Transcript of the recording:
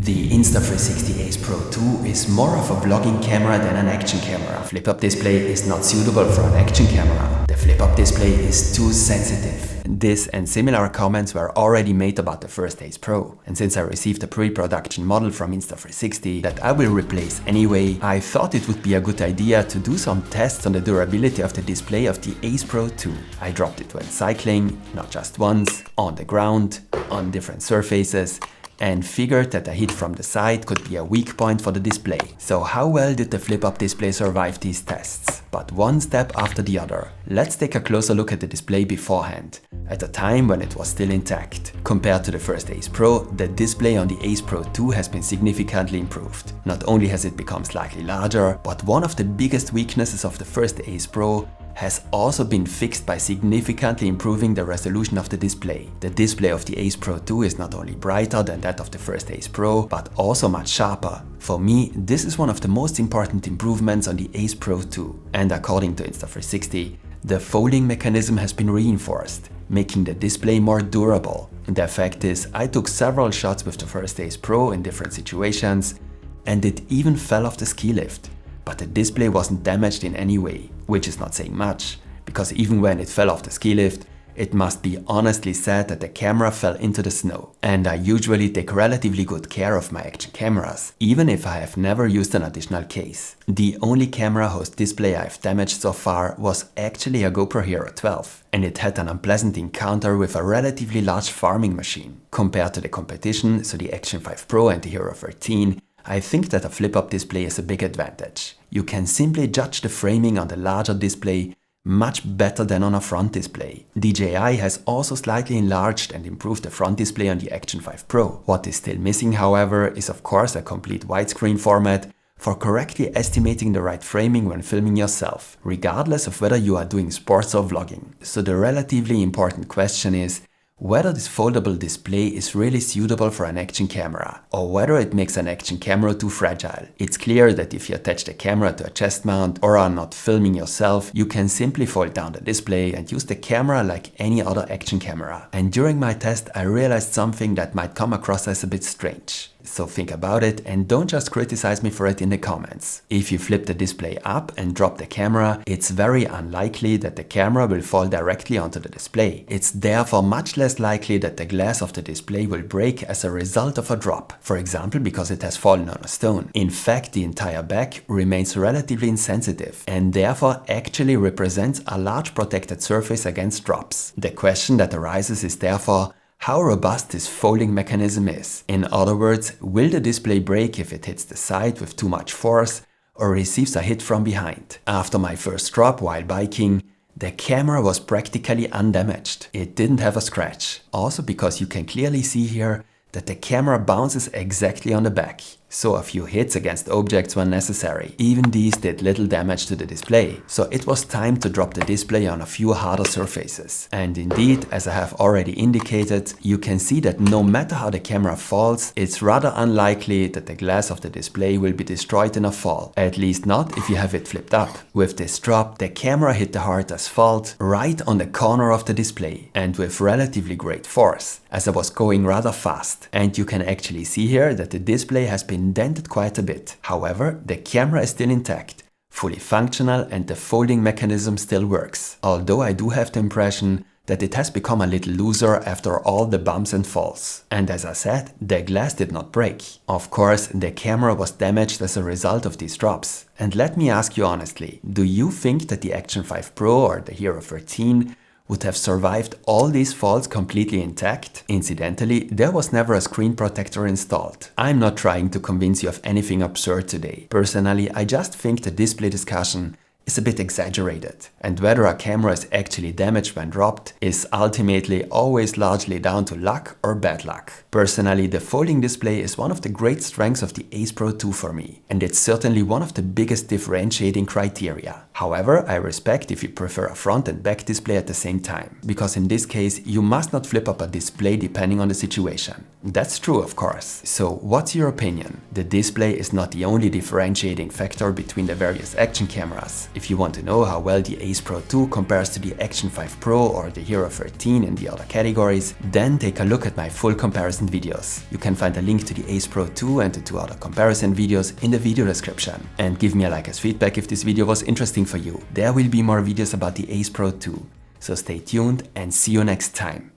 The Insta360 Ace Pro 2 is more of a vlogging camera than an action camera. Flip-up display is not suitable for an action camera. The flip-up display is too sensitive. This and similar comments were already made about the first Ace Pro. And since I received a pre-production model from Insta360 that I will replace anyway, I thought it would be a good idea to do some tests on the durability of the display of the Ace Pro 2. I dropped it when cycling, not just once, on the ground, on different surfaces, and figured that a hit from the side could be a weak point for the display. So how well did the flip-up display survive these tests? But one step after the other. Let's take a closer look at the display beforehand, at a time when it was still intact. Compared to the first Ace Pro, the display on the Ace Pro 2 has been significantly improved. Not only has it become slightly larger, but one of the biggest weaknesses of the first Ace Pro has also been fixed by significantly improving the resolution of the display. The display of the Ace Pro 2 is not only brighter than that of the first Ace Pro, but also much sharper. For me, this is one of the most important improvements on the Ace Pro 2. And according to Insta360, the folding mechanism has been reinforced, making the display more durable. The fact is, I took several shots with the first Ace Pro in different situations, and it even fell off the ski lift. But the display wasn't damaged in any way, which is not saying much, because even when it fell off the ski lift, it must be honestly said that the camera fell into the snow. And I usually take relatively good care of my action cameras, even if I have never used an additional case. The only camera whose display I've damaged so far was actually a GoPro Hero 12, and it had an unpleasant encounter with a relatively large farming machine. Compared to the competition, so the Action 5 Pro and the Hero 13, I think that a flip-up display is a big advantage. You can simply judge the framing on the larger display much better than on a front display. DJI has also slightly enlarged and improved the front display on the Action 5 Pro. What is still missing, however, is of course a complete widescreen format for correctly estimating the right framing when filming yourself, regardless of whether you are doing sports or vlogging. So the relatively important question is whether this foldable display is really suitable for an action camera, or whether it makes an action camera too fragile. It's clear that if you attach the camera to a chest mount or are not filming yourself, you can simply fold down the display and use the camera like any other action camera. And during my test, I realized something that might come across as a bit strange. So think about it and don't just criticize me for it in the comments. If you flip the display up and drop the camera, it's very unlikely that the camera will fall directly onto the display. It's therefore much less likely that the glass of the display will break as a result of a drop, for example because it has fallen on a stone. In fact, the entire back remains relatively insensitive and therefore actually represents a large protected surface against drops. The question that arises is therefore, how robust this folding mechanism is. In other words, will the display break if it hits the side with too much force or receives a hit from behind? After my first drop while biking, the camera was practically undamaged. It didn't have a scratch. Also because you can clearly see here that the camera bounces exactly on the back. So a few hits against objects were necessary. Even these did little damage to the display. So it was time to drop the display on a few harder surfaces. And indeed, as I have already indicated, you can see that no matter how the camera falls, it's rather unlikely that the glass of the display will be destroyed in a fall. At least not if you have it flipped up. With this drop, the camera hit the hard asphalt right on the corner of the display, and with relatively great force, as I was going rather fast. And you can actually see here that the display has been dented quite a bit. However, the camera is still intact, fully functional, and the folding mechanism still works. Although I do have the impression that it has become a little looser after all the bumps and falls. And as I said, the glass did not break. Of course, the camera was damaged as a result of these drops. And let me ask you honestly, do you think that the Action 5 Pro or the Hero 13 would have survived all these falls completely intact? Incidentally, there was never a screen protector installed. I'm not trying to convince you of anything absurd today. Personally, I just think the display discussion is a bit exaggerated, and whether a camera is actually damaged when dropped is ultimately always largely down to luck or bad luck. Personally, the folding display is one of the great strengths of the Ace Pro 2 for me, and it's certainly one of the biggest differentiating criteria. However, I respect if you prefer a front and back display at the same time, because in this case you must not flip up a display depending on the situation. That's true, of course. So what's your opinion? The display is not the only differentiating factor between the various action cameras. If you want to know how well the Ace Pro 2 compares to the Action 5 Pro or the Hero 13 in the other categories, then take a look at my full comparison videos. You can find a link to the Ace Pro 2 and the 2 other comparison videos in the video description. And give me a like as feedback if this video was interesting for you. There will be more videos about the Ace Pro 2. So stay tuned and see you next time.